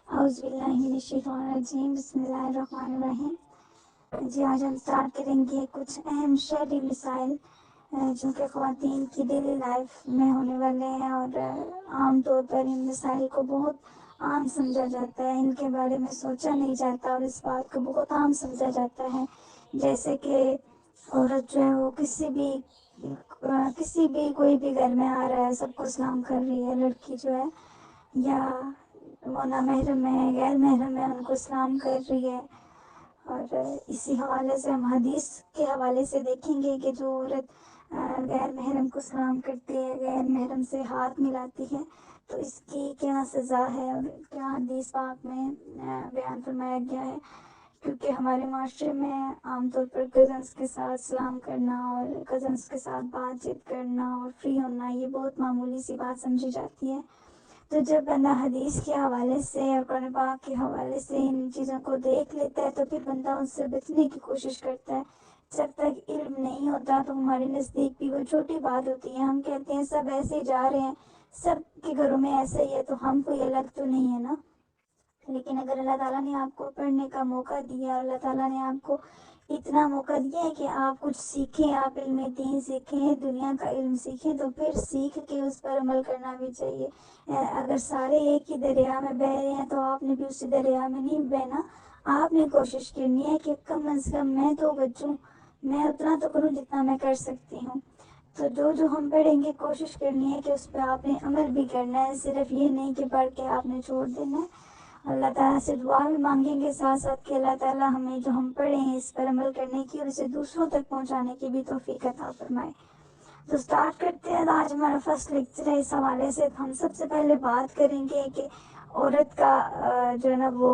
اعوذ باللہ من الشیطان الرجیم، بسم اللہ الرحمن الرحیم۔ جی آج ہم اسٹارٹ کریں گے کچھ اہم شہری مسائل جو کہ خواتین کی ڈیلی لائف میں ہونے والے ہیں، اور عام طور پر ان مسائل کو بہت عام سمجھا جاتا ہے، ان کے بارے میں سوچا نہیں جاتا اور اس بات کو بہت عام سمجھا جاتا ہے، جیسے کہ عورت جو ہے وہ کسی بھی کوئی بھی گھر میں آ رہا ہے سب کو سلام کر رہی ہے، لڑکی جو ہے یا وہ نا محرم ہے غیر محرم ہے ان کو سلام کر رہی ہے۔ اور اسی حوالے سے ہم حدیث کے حوالے سے دیکھیں گے کہ جو عورت غیر محرم کو سلام کرتی ہے، غیر محرم سے ہاتھ ملاتی ہے، تو اس کی کیا سزا ہے اور کیا حدیث پاک میں بیان فرمایا گیا ہے، کیونکہ ہمارے معاشرے میں عام طور پر کزنس کے ساتھ سلام کرنا اور کزنس کے ساتھ بات چیت کرنا اور فری ہونا یہ بہت معمولی سی بات سمجھی جاتی ہے۔ تو جب بندہ حدیث کے حوالے سے اور قرآن پاک کے حوالے سے ان چیزوں کو دیکھ لیتا ہے تو پھر بندہ ان سے بچنے کی کوشش کرتا ہے۔ جب تک علم نہیں ہوتا تو ہمارے نزدیک بھی وہ چھوٹی بات ہوتی ہے، ہم کہتے ہیں سب ایسے ہی جا رہے ہیں، سب کے گھروں میں ایسے ہی ہے تو ہم کوئی الگ تو نہیں ہے نا۔ لیکن اگر اللہ تعالیٰ نے آپ کو پڑھنے کا موقع دیا، اللہ تعالیٰ نے آپ کو اتنا موقع دیا ہے کہ آپ کچھ سیکھیں، آپ علم دین سیکھیں، دنیا کا علم سیکھیں، تو پھر سیکھ کے اس پر عمل کرنا بھی چاہیے۔ اگر سارے ایک ہی دریا میں بہہ رہے ہیں تو آپ نے بھی اسی دریا میں نہیں بہنا، آپ نے کوشش کرنی ہے کہ کم از کم میں تو بچوں، میں اتنا تو کروں جتنا میں کر سکتی ہوں۔ تو جو ہم پڑھیں گے کوشش کرنی ہے کہ اس پہ آپ نے عمل بھی کرنا ہے، صرف یہ نہیں کہ پڑھ کے آپ نے چھوڑ دینا ہے۔ اللہ تعالیٰ سے دعا بھی مانگیں گے ساتھ ساتھ کہ اللہ تعالیٰ ہمیں جو ہم پڑھے ہیں اس پر عمل کرنے کی اور اسے دوسروں تک پہنچانے کی بھی توفیق عطا فرمائے۔ تو سٹارٹ کرتے ہیں، آج ہمارا فرسٹ لیکچر ہے اس حوالے سے۔ ہم سب سے پہلے بات کریں گے کہ عورت کا جو ہے نا وہ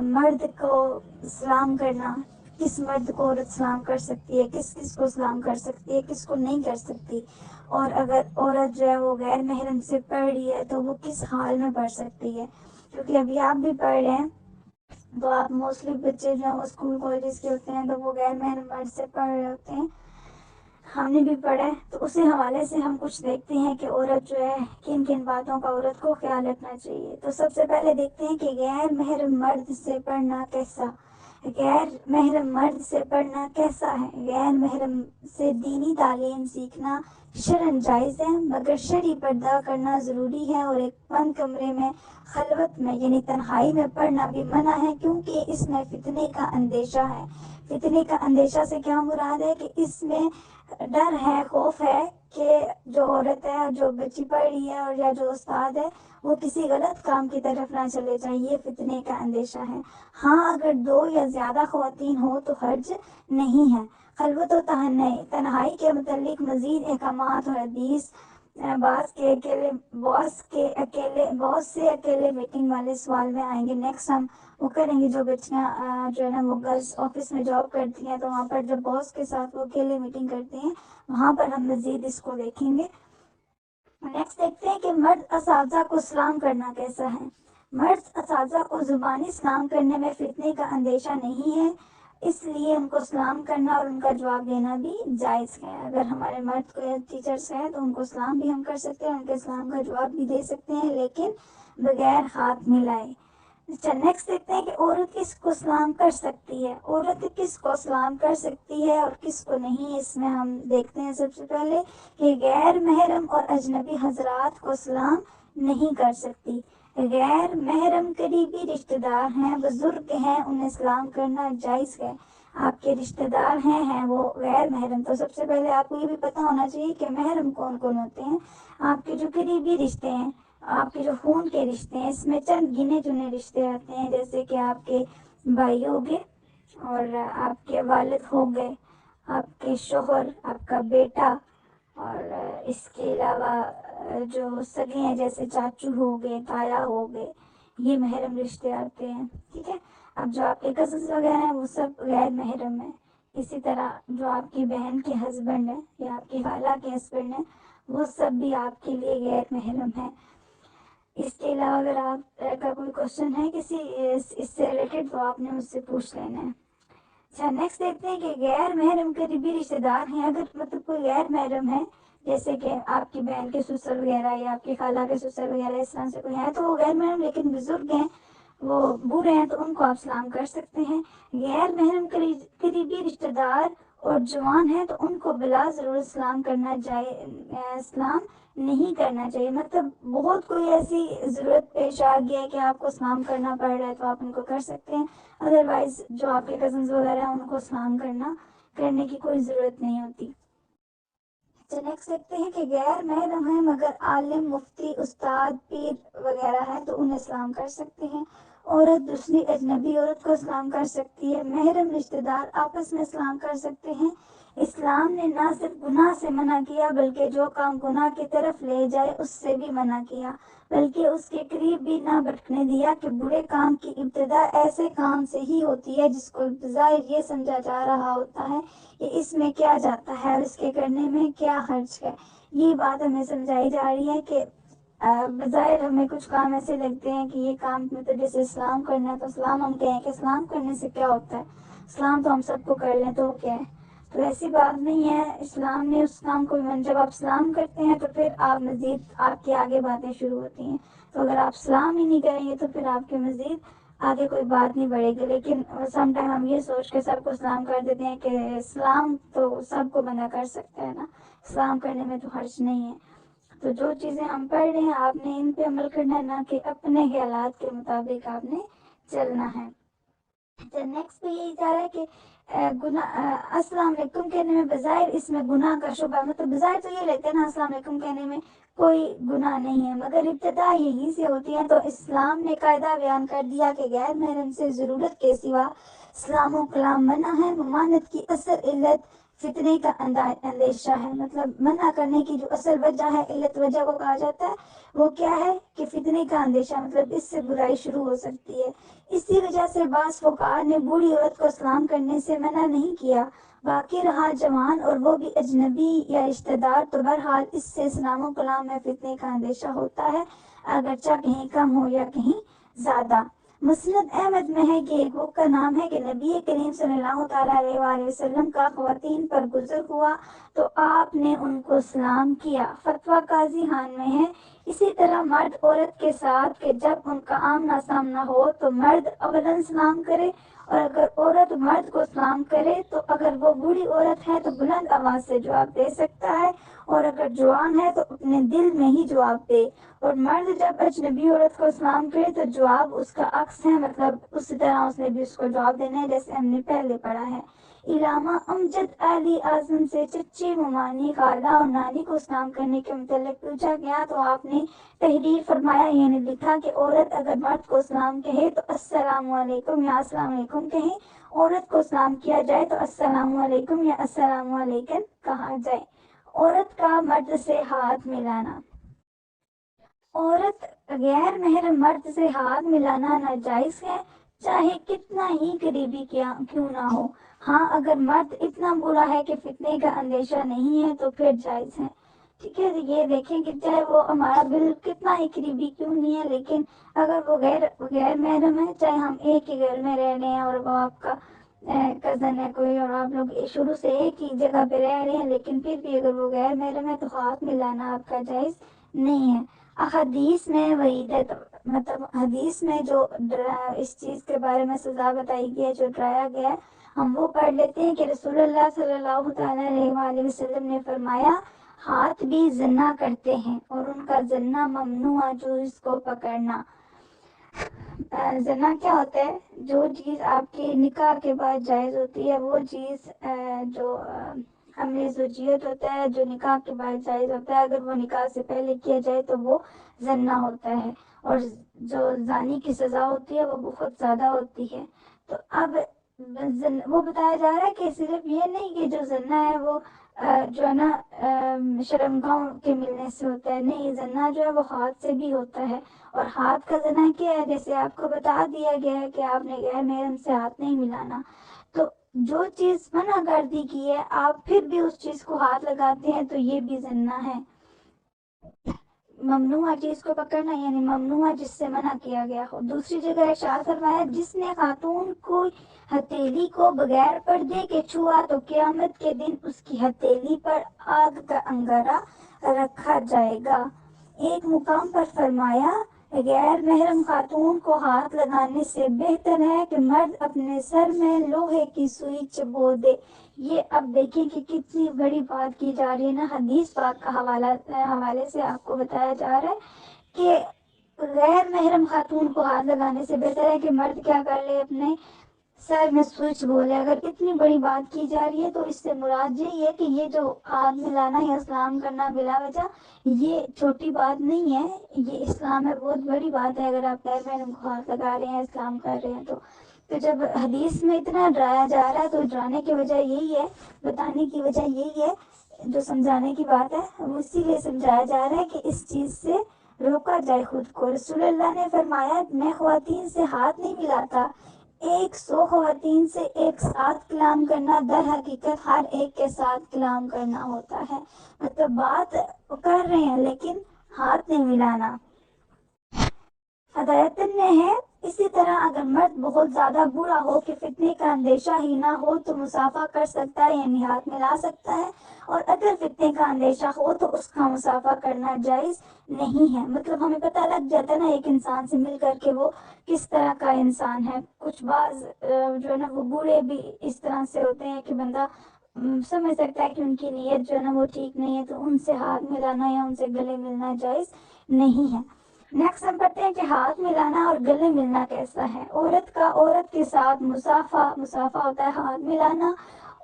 مرد کو سلام کرنا، کس مرد کو عورت سلام کر سکتی ہے، کس کس کو سلام کر سکتی ہے، کس کو نہیں کر سکتی، اور اگر عورت جو ہے وہ غیر محرم سے پڑھ رہی ہے تو وہ کس حال میں پڑھ سکتی ہے، کیونکہ ابھی آپ بھی پڑھ رہے ہیں تو آپ موسٹلی بچے جو ہیں وہ اسکول کالجز کے ہوتے ہیں تو وہ غیر محرم مرد سے پڑھ رہے ہوتے ہیں، ہم نے بھی پڑھا ہے، تو اسی حوالے سے ہم کچھ دیکھتے ہیں کہ عورت جو ہے کن کن باتوں کا عورت کو خیال رکھنا چاہیے۔ تو سب سے پہلے دیکھتے ہیں کہ غیر محرم مرد سے پڑھنا کیسا، غیر محرم مرد سے پڑھنا کیسا ہے۔ غیر محرم سے دینی تعلیم سیکھنا شرعاً جائز ہے، مگر شرعی پردہ کرنا ضروری ہے، اور ایک بند کمرے میں خلوت میں یعنی تنہائی میں پڑھنا بھی منع ہے، کیونکہ اس میں فتنے کا اندیشہ ہے۔ فتنے کا اندیشہ سے کیا مراد ہے کہ اس میں ڈر ہے، خوف ہے کہ جو عورت ہے، جو بچی پڑھ رہی ہے اور یا جو استاد ہے وہ کسی غلط کام کی طرف نہ چلے جائیں، یہ فتنے کا اندیشہ ہے۔ ہاں اگر دو یا زیادہ خواتین ہو تو حرج نہیں ہے۔ خلوت و تنہائی کے متعلق مزید احکامات اور حدیث بہت سے اکیلے میٹنگ والے سوال میں آئیں گے۔ نیکسٹ ہم وہ کریں گے، جو بچیاں جو ہے نا وہ گرلس آفس میں جاب کرتی ہیں تو وہاں پر جب باس کے ساتھ وہ اکیلے میٹنگ کرتے ہیں وہاں پر ہم مزید اس کو دیکھیں گے۔ نیکسٹ دیکھتے ہیں کہ مرد اساتذہ کو سلام کرنا کیسا ہے۔ مرد اساتذہ کو زبانی سلام کرنے میں فتنے کا اندیشہ نہیں ہے، اس لیے ان کو سلام کرنا اور ان کا جواب دینا بھی جائز ہے۔ اگر ہمارے مرد کو ٹیچرس ہیں تو ان کو سلام بھی ہم کر سکتے ہیں، ان کے سلام کا جواب بھی دے سکتے ہیں، لیکن بغیر ہاتھ ملائے۔ اچھا نیکسٹ دیکھتے ہیں کہ عورت کس کو سلام کر سکتی ہے، عورت کس کو سلام کر سکتی ہے اور کس کو نہیں۔ اس میں ہم دیکھتے ہیں سب سے پہلے کہ غیر محرم اور اجنبی حضرات کو سلام نہیں کر سکتی۔ غیر محرم قریبی رشتہ دار ہیں، بزرگ ہیں، انہیں سلام کرنا جائز ہے۔ آپ کے رشتہ دار ہیں وہ غیر محرم، تو سب سے پہلے آپ کو یہ بھی پتہ ہونا چاہیے کہ محرم کون کون ہوتے ہیں۔ آپ کے جو قریبی رشتے ہیں، آپ کے جو خون کے رشتے ہیں، اس میں چند گنے چنے رشتے آتے ہیں، جیسے کہ آپ کے بھائی ہو گئے اور آپ کے والد ہو گئے، آپ کے شوہر، آپ کا بیٹا، اور اس کے علاوہ جو سگے ہیں جیسے چاچو ہو گئے، تایا ہو گئے، یہ محرم رشتے آتے ہیں، ٹھیک ہے۔ اب جو آپ کے کزنس وغیرہ ہیں وہ سب غیر محرم ہیں۔ اسی طرح جو آپ کی بہن کے ہسبینڈ ہیں یا آپ کی خالہ کے ہسبینڈ ہیں وہ سب بھی آپ کے لیے غیر محرم ہیں۔ اس کے علاوہ اگر آپ کا کوئی کوشچن ہے کسی اس سے ریلیٹڈ تو آپ نے مجھ سے پوچھ لینا ہے۔ اچھا نیکسٹ دیکھتے ہیں کہ غیر محرم قریبی رشتے دار ہیں، اگر مطلب کوئی غیر محرم ہے جیسے کہ آپ کی بہن کے سسر وغیرہ یا آپ کی خالہ کے سسر وغیرہ، اس طرح سے کوئی ہے تو وہ غیر محرم لیکن بزرگ ہیں وہ بوڑھے ہیں تو ان کو آپ سلام کر سکتے ہیں. غیر محرم قریبی رشتہ دار اور جوان ہیں تو ان کو بلا ضرورت سلام سلام نہیں کرنا چاہیے. مطلب بہت کوئی ایسی ضرورت پیش آ گیا ہے کہ آپ کو سلام کرنا پڑ رہا ہے تو آپ ان کو کر سکتے ہیں. ادروائز جو آپ کے کزنز وغیرہ ہیں ان کو سلام کرنے کی کوئی ضرورت نہیں ہوتی. تو نیکسٹ دیکھتے ہیں کہ غیر محرم ہیں مگر عالم، مفتی، استاد، پیر وغیرہ ہے تو انہیں سلام کر سکتے ہیں. عورت دوسری اجنبی عورت کو سلام کر سکتی ہے. محرم رشتہ دار آپس میں سلام کر سکتے ہیں. اسلام نے نہ صرف گناہ سے منع کیا بلکہ جو کام گناہ کی طرف لے جائے اس سے بھی منع کیا، بلکہ اس کے قریب بھی نہ بھٹکنے دیا کہ برے کام کی ابتدا ایسے کام سے ہی ہوتی ہے جس کو بظاہر یہ سمجھا جا رہا ہوتا ہے کہ اس میں کیا جاتا ہے اور اس کے کرنے میں کیا خرچ ہے. یہ بات ہمیں سمجھائی جا رہی ہے کہ بظاہر ہمیں کچھ کام ایسے لگتے ہیں کہ یہ کام میں تو جیسے اسلام کرنا ہے تو اسلام ہم کہیں کہ اسلام کرنے سے کیا ہوتا ہے، اسلام تو ہم سب کو کر لیں تو کیا ہے. تو ایسی بات نہیں ہے. اسلام نے اس کام کو جب آپ سلام کرتے ہیں تو پھر آپ مزید آپ کی آگے باتیں شروع ہوتی ہیں. تو اگر آپ سلام ہی نہیں کریں گے تو پھر آپ کے مزید آگے کوئی بات نہیں بڑھے گی. لیکن سم ٹائم ہم یہ سوچ کے سب کو سلام کر دیتے ہیں کہ اسلام تو سب کو بندہ کر سکتا ہے نا، سلام کرنے میں تو حرج نہیں ہے. تو جو چیزیں ہم پڑھ رہے ہیں آپ نے ان پہ عمل کرنا ہے، نہ کہ اپنے خیالات کے مطابق آپ نے چلنا ہے. تو نیکسٹ پہ یہی جا رہا ہے کہ السلام علیکم کہنے میں بظاہر اس میں گناہ کا شبہ، مطلب بظاہر تو یہ لیتے ہیں نا السلام علیکم کہنے میں کوئی گناہ نہیں ہے، مگر ابتدا یہی سے ہوتی ہے. تو اسلام نے قاعدہ بیان کر دیا کہ غیر محرم سے ضرورت کے سوا سلام و کلام منع ہے. ممانعت کی اصل علت فتنے کا اندیشہ ہے. مطلب منع کرنے کی جو اصل وجہ ہے، علت وجہ کو کہا جاتا ہے، وہ کیا ہے کہ فتنے کا اندیشہ، مطلب اس سے برائی شروع ہو سکتی ہے. اسی وجہ سے بعض فقہاء نے بوڑھی عورت کو سلام کرنے سے منع نہیں کیا. باقی رہا جوان اور وہ بھی اجنبی یا رشتہ دار تو بہرحال اس سے سلام و کلام میں فتنے کا اندیشہ ہوتا ہے، اگرچہ کہیں کم ہو یا کہیں زیادہ. مسند احمد میں ہے کہ ایک بک کا نام ہے کہ نبی کریم صلی اللہ تعالیٰ علیہ وآلہ وسلم کا خواتین پر گزر ہوا تو آپ نے ان کو سلام کیا. فتویٰ قاضی خان میں ہے. اسی طرح مرد عورت کے ساتھ کہ جب ان کا آمنا سامنا ہو تو مرد اولاً سلام کرے، اور اگر عورت مرد کو سلام کرے تو اگر وہ بوڑھی عورت ہے تو بلند آواز سے جواب دے سکتا ہے، اور اگر جوان ہے تو اپنے دل میں ہی جواب دے. اور مرد جب اجنبی عورت کو سلام کرے تو جواب اس کا عکس ہے، مطلب اسی طرح اس نے بھی اس کو جواب دینا ہے جیسے ہم نے پہلے پڑھا ہے. علامہ امجد علی اعظم سے چچی، ممانی، خالہ اور نانی کو سلام کرنے کے متعلق پوچھا گیا تو آپ نے تحریر فرمایا، یعنی لکھا کہ عورت اگر مرد کو سلام کہے تو السلام علیکم یا السلام علیکم کہیں، عورت کو سلام کیا جائے تو السلام علیکم یا السلام علیکم کہا جائے. عورت کا مرد سے ہاتھ ملانا. عورت غیر محرم مرد سے ہاتھ ملانا ناجائز ہے، چاہے کتنا ہی قریبی کیوں نہ ہو. ہاں اگر مرد اتنا برا ہے کہ فتنے کا اندیشہ نہیں ہے تو پھر جائز ہے. ٹھیک ہے، یہ دیکھیں کہ چاہے وہ ہمارا دل کتنا ہی قریبی کیوں نہیں ہے، لیکن اگر وہ غیر محرم ہے، چاہے ہم ایک ہی گھر میں رہ رہے ہیں اور وہ آپ کا کزن ہے کوئی اور آپ لوگ شروع سے ایک ہی جگہ پہ رہ رہے ہیں، لیکن پھر بھی اگر وہ غیر محرم ہے تو ہاتھ ملانا آپ کا جائز نہیں ہے. حدیث میں وعیدت، مطلب حدیث میں جو اس چیز کے بارے میں سزا بتائی گئی ہے، جو ڈرایا گیا ہے، ہم وہ پڑھ لیتے ہیں کہ رسول اللہ صلی اللہ تعالیٰ علیہ وآلہ وسلم نے فرمایا ہاتھ بھی زنا کرتے ہیں اور ان کا زنا ممنوع جو اس کو پکڑنا. زنا کیا ہوتا ہے؟ جو چیز آپ کے نکاح کے بعد جائز ہوتی ہے وہ چیز جو حمل زوجیت ہوتا ہے، جو نکاح کے بعد جائز ہوتا ہے، اگر وہ نکاح سے پہلے کیا جائے تو وہ زنا ہوتا ہے، اور جو زانی کی سزا ہوتی ہے وہ بہت زیادہ ہوتی ہے. تو اب وہ بتایا جا رہا ہے کہ صرف یہ نہیں کہ جو زنا ہے وہ جو ہے نا شرمگاہوں کے ملنے سے ہوتا ہے، نہیں، زنا جو ہے وہ ہاتھ سے بھی ہوتا ہے. اور ہاتھ کا زنا کیا ہے؟ جیسے آپ کو بتا دیا گیا ہے کہ آپ نے غیر محرم سے ہاتھ نہیں ملانا، تو جو چیز منع کر دی گئی ہے آپ پھر بھی اس چیز کو ہاتھ لگاتے ہیں تو یہ بھی زنا ہے. ممنوع چیز کو پکڑنا یعنی ممنوع جس سے منع کیا گیا ہو. دوسری جگہ ارشاد فرمایا جس نے خاتون کو ہتھیلی کو بغیر پردے کے چھوا تو قیامت کے دن اس کی ہتھیلی پر آگ کا انگارہ رکھا جائے گا. ایک مقام پر فرمایا غیر محرم خاتون کو ہاتھ لگانے سے بہتر ہے کہ مرد اپنے سر میں لوہے کی سوئی چبو دے۔ یہ اب دیکھیں کہ کتنی بڑی بات کی جا رہی ہے نا، حدیث پاک کا حوالے سے آپ کو بتایا جا رہا ہے کہ غیر محرم خاتون کو ہاتھ لگانے سے بہتر ہے کہ مرد کیا کر لے، اپنے سر میں سوئچ بولے۔ اگر اتنی بڑی بات کی جا رہی ہے تو اس سے مراد یہ ہے کہ یہ جو ہاتھ ملانا یا اسلام کرنا بلا وجہ، یہ چھوٹی بات نہیں ہے، یہ اسلام ہے، بہت بڑی بات ہے۔ اگر آپ غیر محرم کو ہاتھ لگا رہے ہیں، اسلام کر رہے ہیں تو جب حدیث میں اتنا ڈرایا جا رہا ہے تو ڈرانے کی وجہ یہی ہے، بتانے کی وجہ یہی ہے، جو سمجھانے کی بات ہے وہ اسی لیے سمجھایا جا رہا ہے کہ اس چیز سے روکا جائے خود کو۔ رسول اللہ نے فرمایا، میں خواتین سے ہاتھ نہیں ملاتا، 100 خواتین سے ایک ساتھ کلام کرنا در حقیقت ہر ایک کے ساتھ کلام کرنا ہوتا ہے، مطلب بات کر رہے ہیں لیکن ہاتھ نہیں ملانا۔ ہدایت میں ہے، اسی طرح اگر مرد بہت زیادہ برا ہو کہ فتنے کا اندیشہ ہی نہ ہو تو مصافحہ کر سکتا ہے، یعنی ہاتھ ملا سکتا ہے، اور اگر فتنے کا اندیشہ ہو تو اس کا مصافحہ کرنا جائز نہیں ہے۔ مطلب ہمیں پتہ لگ جاتا ہے نا ایک انسان سے مل کر کے وہ کس طرح کا انسان ہے۔ کچھ بعض جو ہے نا وہ برے بھی اس طرح سے ہوتے ہیں کہ بندہ سمجھ سکتا ہے کہ ان کی نیت جو ہے نا وہ ٹھیک نہیں ہے، تو ان سے ہاتھ ملانا یا ان سے گلے ملنا جائز نہیں ہے۔ نیکسٹ ہم پڑھتے ہیں کہ ہاتھ ملانا اور گلے ملنا کیسا ہے۔ عورت کے ساتھ مصافحہ ہوتا ہے ہاتھ ملانا،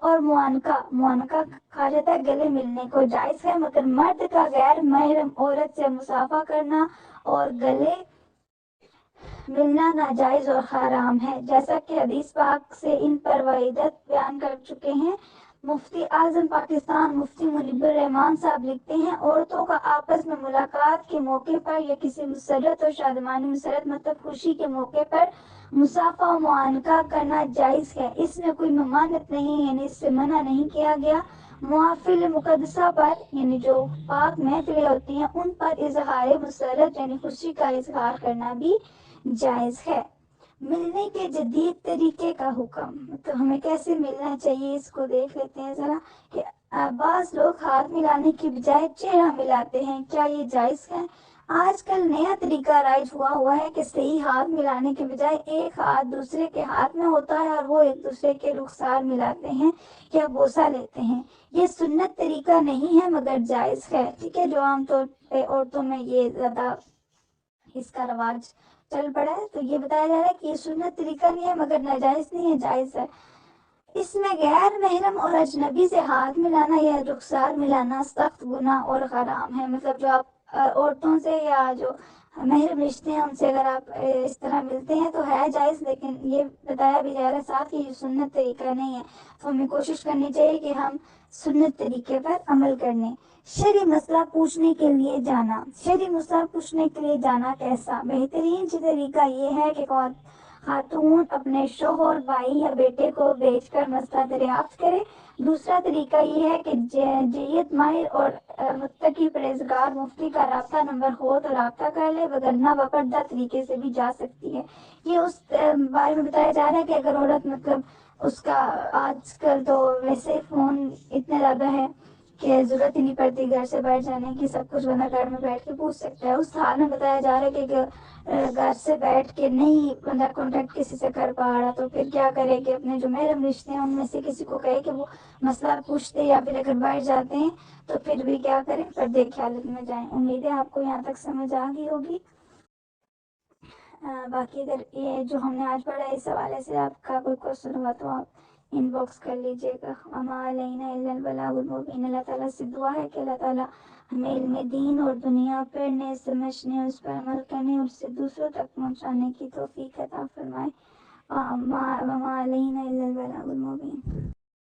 اور معانقہ کہا جاتا ہے گلے ملنے کو، جائز ہے، مگر مرد کا غیر محرم عورت سے مصافحہ کرنا اور گلے ملنا ناجائز اور حرام ہے، جیسا کہ حدیث پاک سے ان پر وعیدت بیان کر چکے ہیں۔ مفتی اعظم پاکستان مفتی منیب الرحمان صاحب لکھتے ہیں، عورتوں کا آپس میں ملاقات کے موقع پر یا کسی مسرت اور شادمانی مسرت مطلب خوشی کے موقع پر مصافحہ و معانقہ کرنا جائز ہے، اس میں کوئی ممانعت نہیں، یعنی اس سے منع نہیں کیا گیا۔ محافل مقدسہ پر، یعنی جو پاک محفلیں ہوتی ہیں ان پر اظہار مسرت یعنی خوشی کا اظہار کرنا بھی جائز ہے۔ ملنے کے جدید طریقے کا حکم، تو ہمیں کیسے ملنا چاہیے اس کو دیکھ لیتے ہیں ذرا، کہ بعض لوگ ہاتھ ملانے کی بجائے چہرہ ملاتے ہیں، کیا یہ جائز ہے؟ آج کل نیا طریقہ رائج ہوا ہے کہ صحیح ہاتھ ملانے کے بجائے ایک ہاتھ دوسرے کے ہاتھ میں ہوتا ہے اور وہ ایک دوسرے کے رخسار ملاتے ہیں یا بوسہ لیتے ہیں۔ یہ سنت طریقہ نہیں ہے مگر جائز ہے، ٹھیک ہے، جو عام طور پہ عورتوں میں یہ زیادہ اس کا رواج چل پڑا ہے، تو یہ بتایا جا رہا ہے کہ یہ سنت طریقہ نہیں ہے مگر ناجائز نہیں ہے، جائز ہے۔ اس میں غیر محرم اور اجنبی سے ہاتھ ملانا یا رخسار ملانا سخت گناہ اور حرام ہے، مطلب جو آپ عورتوں سے یا جو محرم رشتے ہیں ان سے اگر آپ اس طرح ملتے ہیں تو ہے جائز، لیکن یہ بتایا بھی جا رہا ہے ساتھ کہ یہ سنت طریقہ نہیں ہے، تو ہمیں کوشش کرنی چاہیے کہ ہم سنت طریقے پر عمل کرنے۔ شرعی مسئلہ پوچھنے کے لیے جانا، شرعی مسئلہ پوچھنے کے لیے جانا کیسا؟ بہترین طریقہ یہ ہے کہ خاتون اپنے شوہر، بھائی یا بیٹے کو بھیج کر مسئلہ دریافت کرے۔ دوسرا طریقہ یہ ہے کہ جیت ماہر اور متقی پرہیزگار مفتی کا رابطہ نمبر ہو تو رابطہ کر لے، وگرنہ باپردہ طریقے سے بھی جا سکتی ہے۔ یہ اس بارے میں بتایا جا رہا ہے کہ اگر عورت مطلب اس کا آج کل تو ویسے فون اتنے زیادہ ہے کہ ضرورت ہی نہیں پڑتی گھر سے باہر جانے کی، سب کچھ بندہ گھر میں بیٹھ کے پوچھ سکتا ہے۔ اس حال میں بتایا جا رہا ہے کہ گھر سے بیٹھ کے نہیں بندہ کانٹیکٹ کسی سے کر پا رہا تو پھر کیا کرے کہ اپنے جو محرم رشتے ہیں ان میں سے کسی کو کہے کہ وہ مسئلہ پوچھتے، یا پھر اگر باہر جاتے ہیں تو پھر بھی کیا کریں، پردے کی حالت میں جائیں۔ امید ہے آپ کو یہاں تک سمجھ آ گئی ہوگی۔ باقی اگر یہ جو ہم نے آج پڑھا ہے اس حوالے سے آپ کا کوئی کوشچن ہوا تو آپ ان باکس کر لیجیے گا۔ وما علینا الا البلاغ المبین۔ اللہ تعالیٰ سے دعا ہے کہ اللہ تعالیٰ ہمیں علم دین اور دنیا پڑھنے، سمجھنے، اس پر عمل کرنے اور اسے دوسروں تک پہنچانے کی توفیق عطا فرمائے۔ وما علینا الا البلاغ المبین۔